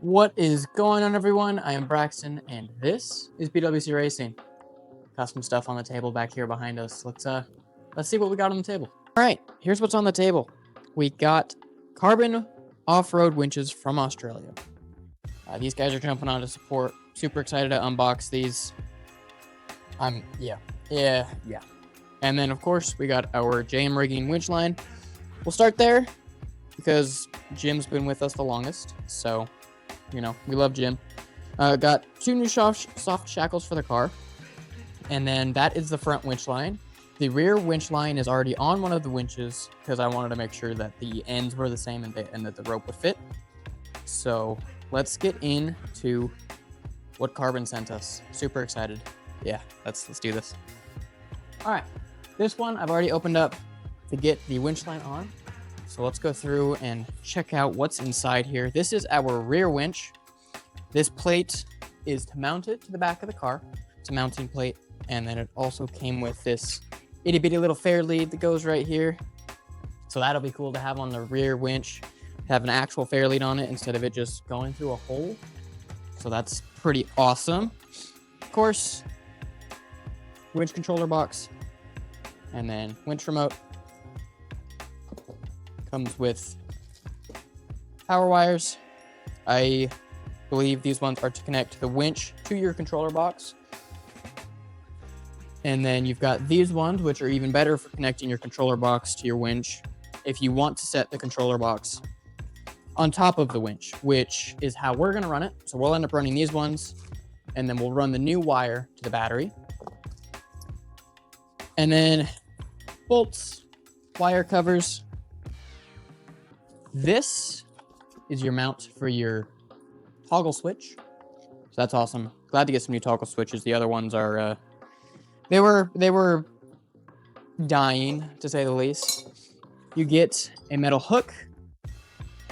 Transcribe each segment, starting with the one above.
What is going on, everyone? I am Braxton, and this is BWC Racing. Custom stuff on the table back here behind us. Let's see what we got on the table. All right, here's what's on the table. We got carbon off-road winches from Australia. These guys are jumping on to support. Super excited to unbox these. Yeah. And then, of course, we got our JM rigging winch line. We'll start there because Jim's been with us the longest, so you know, we love Jim. Got two new soft shackles for the car. And then that is the front winch line. The rear winch line is already on one of the winches because I wanted to make sure that the ends were the same and that the rope would fit. So let's get into what Carbon sent us. Super excited. Yeah, let's do this. All right, this one I've already opened up to get the winch line on. So let's go through and check out what's inside here. This is our rear winch. This plate is to mount it to the back of the car. It's a mounting plate. And then it also came with this itty bitty little fair lead that goes right here. So that'll be cool to have on the rear winch, have an actual fair lead on it instead of it just going through a hole. So that's pretty awesome. Of course, winch controller box, and then winch remote. Comes with power wires. I believe these ones are to connect the winch to your controller box. And then you've got these ones, which are even better for connecting your controller box to your winch if you want to set the controller box on top of the winch, which is how we're going to run it. So we'll end up running these ones, and then we'll run the new wire to the battery. And then bolts, wire covers. This is your mount for your toggle switch. So that's awesome. Glad to get some new toggle switches. The other ones are, they were dying, to say the least. You get a metal hook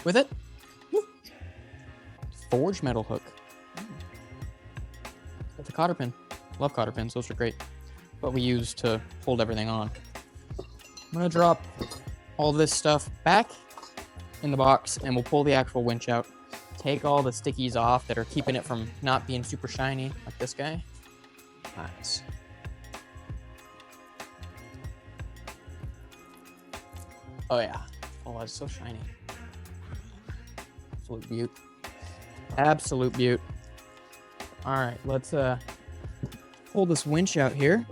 with it. Forged metal hook. It's a cotter pin. Love cotter pins. Those are great. What we use to hold everything on. I'm going to drop all this stuff back in the box, and we'll pull the actual winch out. Take all the stickies off that are keeping it from not being super shiny, like this guy. Nice. Oh yeah. Oh, it's so shiny. Absolute beaut. Absolute beaut. All right, let's pull this winch out here.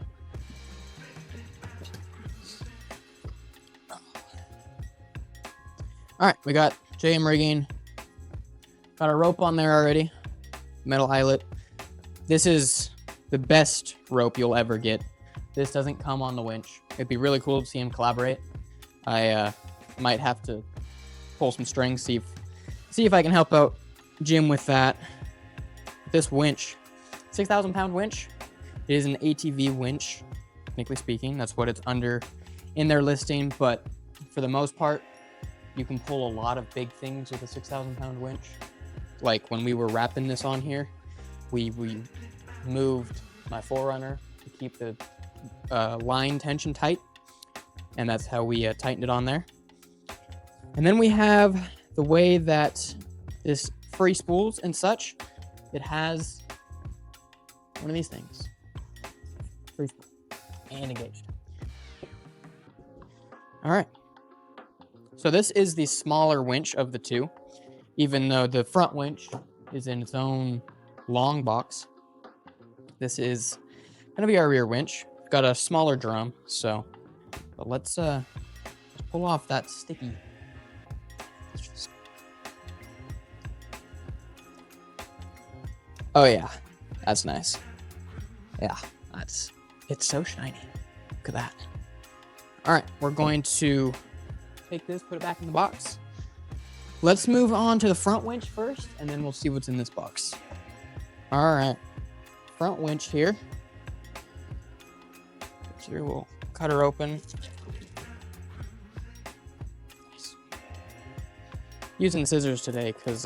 All right, we got JM rigging. Got a rope on there already. Metal eyelet. This is the best rope you'll ever get. This doesn't come on the winch. It'd be really cool to see him collaborate. I might have to pull some strings, see if I can help out Jim with that. This winch, 6,000 pound winch. It is an ATV winch, technically speaking. That's what it's under in their listing, but for the most part, you can pull a lot of big things with a 6,000 pound winch. Like when we were wrapping this on here, we moved my 4Runner to keep the line tension tight, and that's how we tightened it on there. And then we have the way that this free spools and such, it has one of these things. Free spool and engaged. All right. So this is the smaller winch of the two, even though the front winch is in its own long box. This is going to be our rear winch. Got a smaller drum, so but let's pull off that sticky. Oh yeah, that's nice. Yeah, it's so shiny. Look at that. All right, we're going to take this, put it back in the box. Let's move on to the front winch first, and then we'll see what's in this box. All right, front winch here. Here we'll cut her open. Nice. Using scissors today because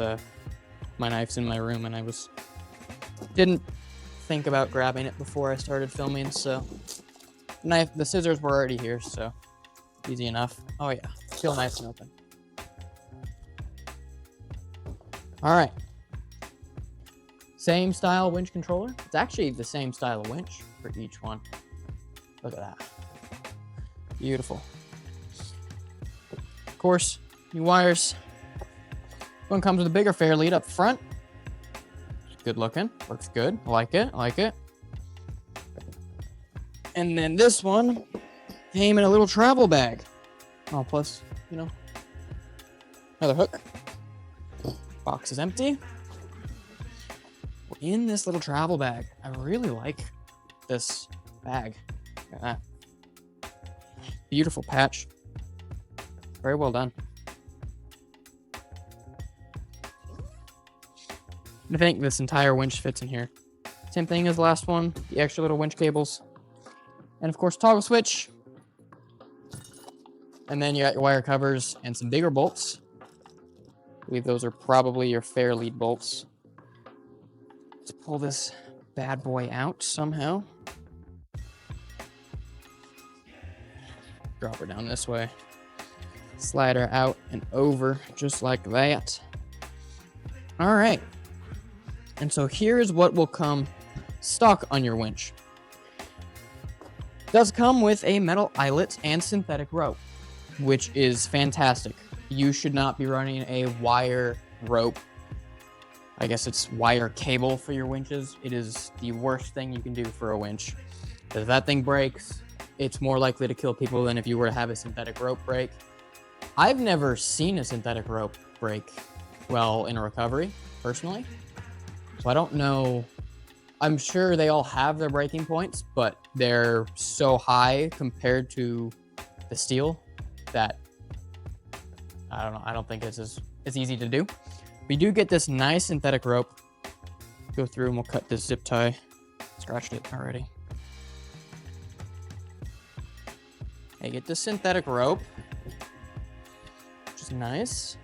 my knife's in my room, and I didn't think about grabbing it before I started filming, so the scissors were already here, so easy enough. Oh yeah, feel nice and open. All right, Same style winch controller. It's actually the same style of winch for each one. Look at that. Beautiful. Of course, new wires. One comes with a bigger fair lead up front. Good looking. Looks good. I like it. I like it. And then this one came in a little travel bag. Oh, plus, you know, another hook. Box is empty. We're in this little travel bag. I really like this bag. Look at that. Beautiful patch. Very well done. I think this entire winch fits in here. Same thing as the last one. The extra little winch cables. And of course, toggle switch. And then you got your wire covers and some bigger bolts. I believe those are probably your fair lead bolts. Let's pull this bad boy out somehow. Drop her down this way. Slide her out and over just like that. All right. And so here's what will come stock on your winch. It does come with a metal eyelet and synthetic rope, which is fantastic. You should not be running a wire rope. I guess it's wire cable for your winches. It is the worst thing you can do for a winch. If that thing breaks, it's more likely to kill people than if you were to have a synthetic rope break. I've never seen a synthetic rope break well in a recovery, personally. So I don't know. I'm sure they all have their breaking points, but they're so high compared to the steel that I don't know. I don't think it's as easy to do. We do get this nice synthetic rope. Go through and we'll cut this zip tie. Scratched it already. Okay, get the synthetic rope, which is nice.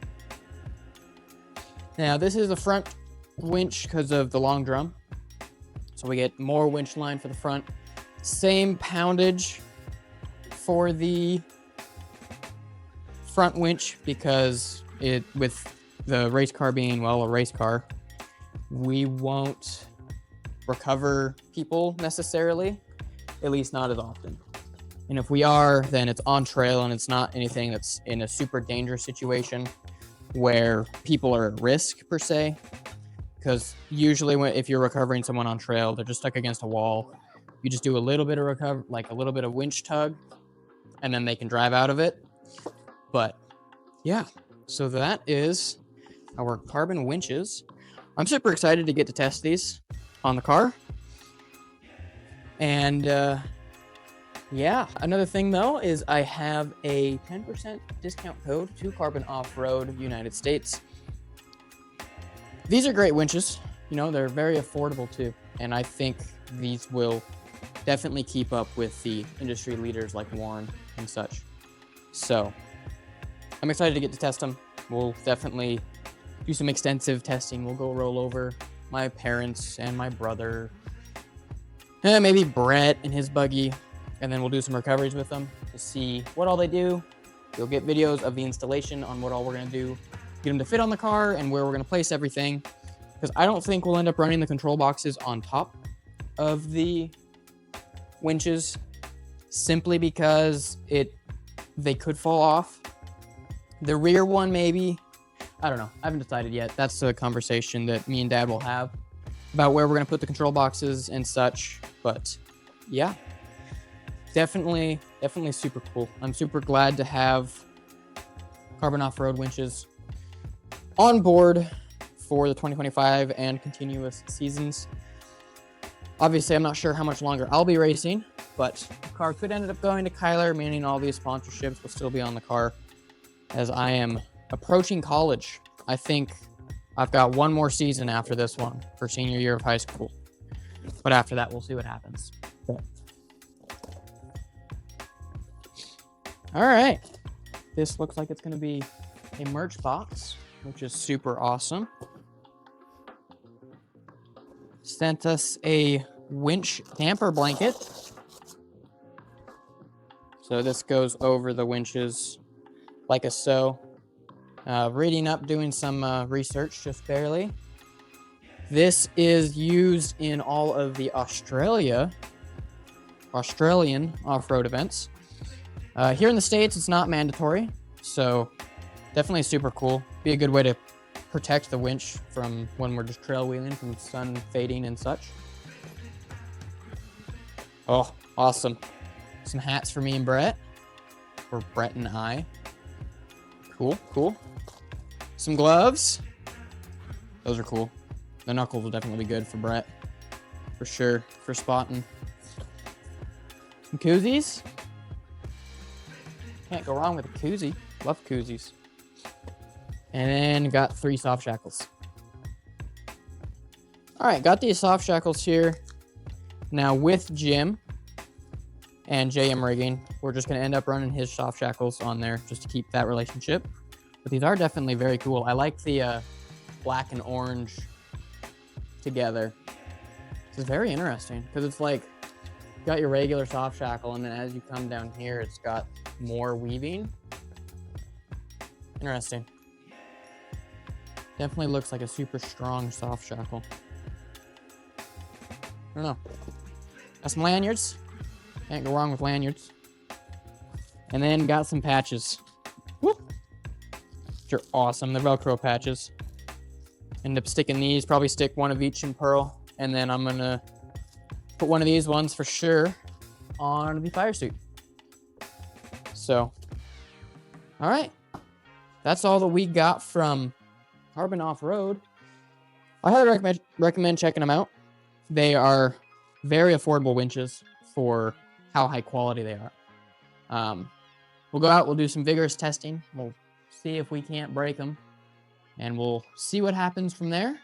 Now this is the front winch because of the long drum. So we get more winch line for the front. Same poundage for the front winch because it with the race car being, well, a race car, we won't recover people necessarily, at least not as often. And if we are, then it's on trail and it's not anything that's in a super dangerous situation where people are at risk per se. Because usually if you're recovering someone on trail, they're just stuck against a wall. You just do a little bit of like a little bit of winch tug, and then they can drive out of it. But yeah, so that is our carbon winches. I'm super excited to get to test these on the car. And yeah, another thing though is I have a 10% discount code to Carbon Offroad United States. These are great winches. You know, they're very affordable too. And I think these will definitely keep up with the industry leaders like Warren and such. So I'm excited to get to test them. We'll definitely do some extensive testing. We'll go roll over my parents and my brother, and maybe Brett and his buggy, and then we'll do some recoveries with them to see what all they do. You'll get videos of the installation on what all we're going to do, get them to fit on the car, and where we're going to place everything. Because I don't think we'll end up running the control boxes on top of the winches, simply because they could fall off. The rear one, maybe. I don't know. I haven't decided yet. That's a conversation that me and Dad will have about where we're going to put the control boxes and such. But yeah, definitely super cool. I'm super glad to have Carbon Offroad winches on board for the 2025 and continuous seasons. Obviously, I'm not sure how much longer I'll be racing, but the car could end up going to Kyler, meaning all these sponsorships will still be on the car as I am approaching college. I think I've got one more season after this one for senior year of high school. But after that, we'll see what happens. Okay. All right. This looks like it's going to be a merch box, which is super awesome. Sent us a winch damper blanket. So this goes over the winches like a so. Reading up, doing some research, just barely. This is used in all of the Australian off-road events. Here in the States, it's not mandatory, so definitely super cool. Be a good way to protect the winch from when we're just trail wheeling from sun fading and such. Oh, awesome. Some hats for me and Brett, or Brett and I. Cool, cool. Some gloves. Those are cool. The knuckles will definitely be good for Brett, for sure, for spotting. Some koozies. Can't go wrong with a koozie. Love koozies. And then got 3 soft shackles. All right, got these soft shackles here. Now with Jim and JM Rigging, we're just gonna end up running his soft shackles on there just to keep that relationship. But these are definitely very cool. I like the black and orange together. This is very interesting because it's like you got your regular soft shackle, and then as you come down here, it's got more weaving. Interesting. Definitely looks like a super strong soft shackle. I don't know. Got some lanyards. Can't go wrong with lanyards. And then got some patches. Whoop. Which are awesome. They're Velcro patches. End up sticking these, probably stick one of each in pearl, and then I'm gonna put one of these ones for sure on the fire suit. So, all right, that's all that we got from Carbon Off-Road. I highly recommend checking them out. They are very affordable winches for how high quality they are. We'll go out, we'll do some vigorous testing, we'll see if we can't break them, and we'll see what happens from there.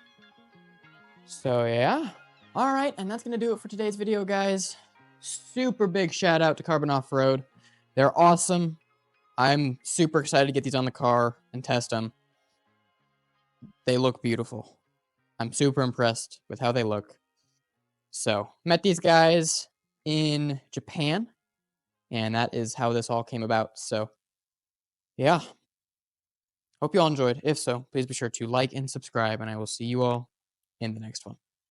So yeah. All right, and that's gonna do it for today's video, guys. Super big shout out to Carbon Off-Road. They're awesome. I'm super excited to get these on the car and test them. They look beautiful. I'm super impressed with how they look. So, met these guys in Japan, and that is how this all came about. So, yeah. Hope you all enjoyed. If so, please be sure to like and subscribe, and I will see you all in the next one.